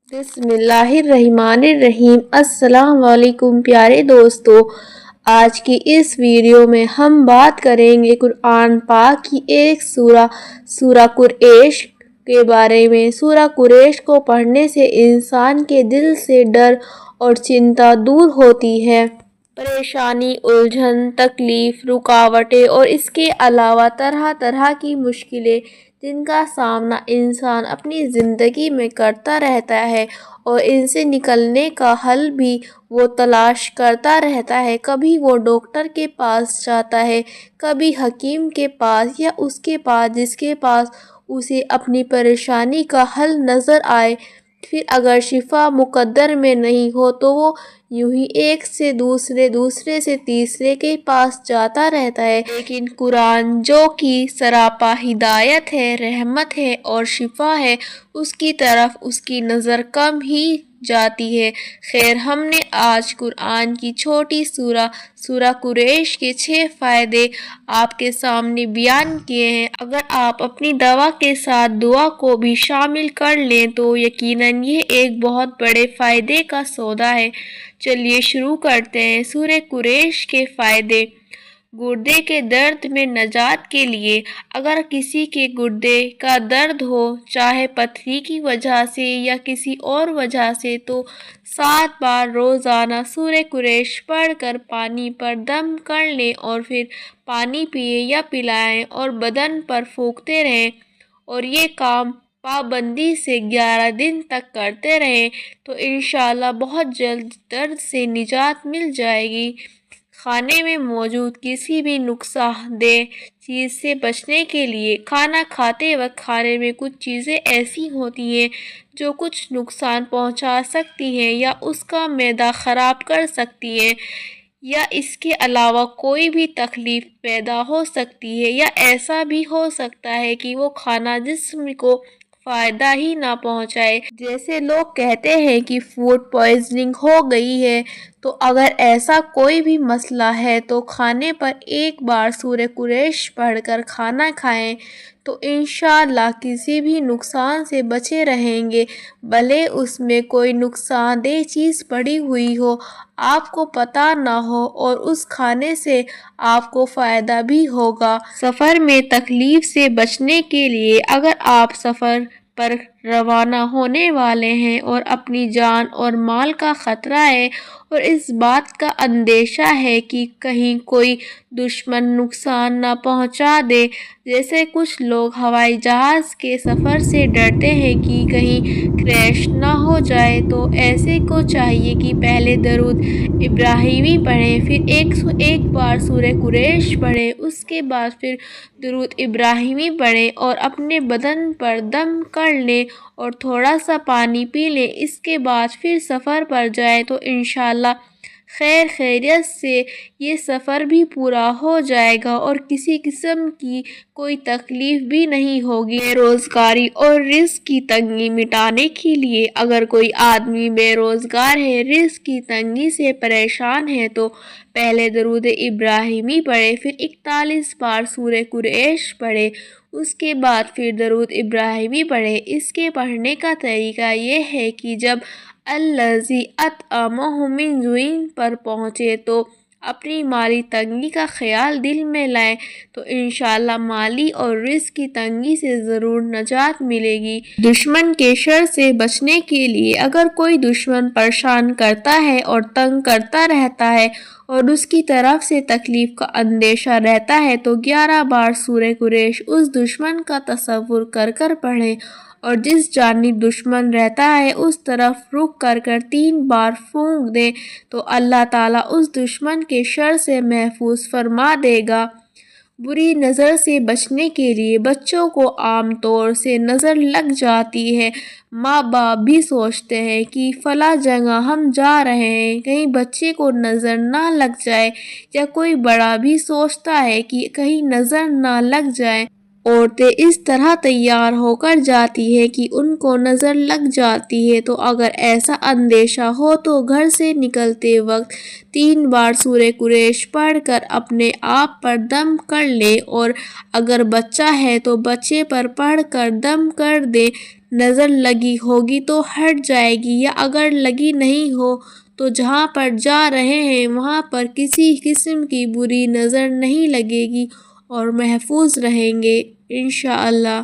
بسم اللہ الرحمن الرحیم۔ السلام علیکم پیارے دوستو، آج کی اس ویڈیو میں ہم بات کریں گے قرآن پاک کی ایک سورہ قریش کے بارے میں۔ سورہ قریش کو پڑھنے سے انسان کے دل سے ڈر اور چنتا دور ہوتی ہے۔ پریشانی، الجھن، تکلیف، رکاوٹیں اور اس کے علاوہ طرح طرح کی مشکلیں جن کا سامنا انسان اپنی زندگی میں کرتا رہتا ہے اور ان سے نکلنے کا حل بھی وہ تلاش کرتا رہتا ہے۔ کبھی وہ ڈاکٹر کے پاس جاتا ہے، کبھی حکیم کے پاس یا اس کے پاس جس کے پاس اسے اپنی پریشانی کا حل نظر آئے۔ پھر اگر شفا مقدر میں نہیں ہو تو وہ یوں ہی ایک سے دوسرے سے تیسرے کے پاس جاتا رہتا ہے۔ لیکن قرآن جو کہ سراپا ہدایت ہے، رحمت ہے اور شفا ہے، اس کی طرف اس کی نظر کم ہی جاتی ہے۔ خیر، ہم نے آج قرآن کی چھوٹی سورہ قریش کے 6 فائدے آپ کے سامنے بیان کیے ہیں۔ اگر آپ اپنی دوا کے ساتھ دعا کو بھی شامل کر لیں تو یقیناً یہ ایک بہت بڑے فائدے کا سودا ہے۔ چلیے شروع کرتے ہیں۔ سورہ قریش کے فائدے۔ گردے کے درد میں نجات کے لیے۔ اگر کسی کے گردے کا درد ہو، چاہے پتھری کی وجہ سے یا کسی اور وجہ سے، تو 7 بار روزانہ سورہ قریش پڑھ کر پانی پر دم کر لیں اور پھر پانی پئیں یا پلائیں اور بدن پر پھونکتے رہیں اور یہ کام پابندی سے 11 دن تک کرتے رہیں تو انشاءاللہ بہت جلد درد سے نجات مل جائے گی۔ کھانے میں موجود کسی بھی نقصان دہ چیز سے بچنے کے لیے۔ کھانا کھاتے وقت کھانے میں کچھ چیزیں ایسی ہوتی ہیں جو کچھ نقصان پہنچا سکتی ہیں یا اس کا معدہ خراب کر سکتی ہیں، یا اس کے علاوہ کوئی بھی تکلیف پیدا ہو سکتی ہے، یا ایسا بھی ہو سکتا ہے کہ وہ کھانا جسم کو فائدہ ہی نہ پہنچائے۔ جیسے لوگ کہتے ہیں کہ فوڈ پوائزننگ ہو گئی ہے، تو اگر ایسا کوئی بھی مسئلہ ہے تو کھانے پر ایک بار سورہ قریش پڑھ کر کھانا کھائیں تو انشاءاللہ کسی بھی نقصان سے بچے رہیں گے، بھلے اس میں کوئی نقصان دہ چیز پڑی ہوئی ہو، آپ کو پتہ نہ ہو، اور اس کھانے سے آپ کو فائدہ بھی ہوگا۔ سفر میں تکلیف سے بچنے کے لیے۔ اگر آپ سفر پر روانہ ہونے والے ہیں اور اپنی جان اور مال کا خطرہ ہے اور اس بات کا اندیشہ ہے کہ کہیں کوئی دشمن نقصان نہ پہنچا دے، جیسے کچھ لوگ ہوائی جہاز کے سفر سے ڈرتے ہیں کہ کہیں کریش نہ ہو جائے، تو ایسے کو چاہیے کہ پہلے درود ابراہیمی پڑھیں، پھر 101 بار سورہ قریش پڑھیں، اس کے بعد پھر درود ابراہیمی پڑھیں اور اپنے بدن پر دم کر لیں اور تھوڑا سا پانی پی لیں۔ اس کے بعد پھر سفر پر جائیں تو انشاءاللہ خیر خیریت سے یہ سفر بھی پورا ہو جائے گا اور کسی قسم کی کوئی تکلیف بھی نہیں ہوگی۔ بے روزگاری اور رزق کی تنگی مٹانے کے لیے۔ اگر کوئی آدمی بے روزگار ہے، رزق کی تنگی سے پریشان ہے تو پہلے درود ابراہیمی پڑھے، پھر 41 بار سورہ قریش پڑھے، اس کے بعد پھر درود ابراہیمی پڑھے۔ اس کے پڑھنے کا طریقہ یہ ہے کہ جب الذی اطعمہم من جوع پر پہنچے تو اپنی مالی تنگی کا خیال دل میں لائیں تو انشاءاللہ مالی اور رزق کی تنگی سے ضرور نجات ملے گی۔ دشمن کے شر سے بچنے کے لیے۔ اگر کوئی دشمن پریشان کرتا ہے اور تنگ کرتا رہتا ہے اور اس کی طرف سے تکلیف کا اندیشہ رہتا ہے تو 11 بار سورہ قریش اس دشمن کا تصور کر کر پڑھیں اور جس جانب دشمن رہتا ہے اس طرف رخ کر کر 3 بار پھونک دیں تو اللہ تعالیٰ اس دشمن کے شر سے محفوظ فرما دے گا۔ بری نظر سے بچنے کے لیے۔ بچوں کو عام طور سے نظر لگ جاتی ہے۔ ماں باپ بھی سوچتے ہیں کہ فلاں جگہ ہم جا رہے ہیں، کہیں بچے کو نظر نہ لگ جائے، یا کوئی بڑا بھی سوچتا ہے کہ کہیں نظر نہ لگ جائے۔ عورتیں اس طرح تیار ہو کر جاتی ہیں کہ ان کو نظر لگ جاتی ہے، تو اگر ایسا اندیشہ ہو تو گھر سے نکلتے وقت 3 بار سورہ قریش پڑھ کر اپنے آپ پر دم کر لیں، اور اگر بچہ ہے تو بچے پر پڑھ کر دم کر دیں۔ نظر لگی ہوگی تو ہٹ جائے گی، یا اگر لگی نہیں ہو تو جہاں پر جا رہے ہیں وہاں پر کسی قسم کی بری نظر نہیں لگے گی اور محفوظ رہیں گے انشاءاللہ۔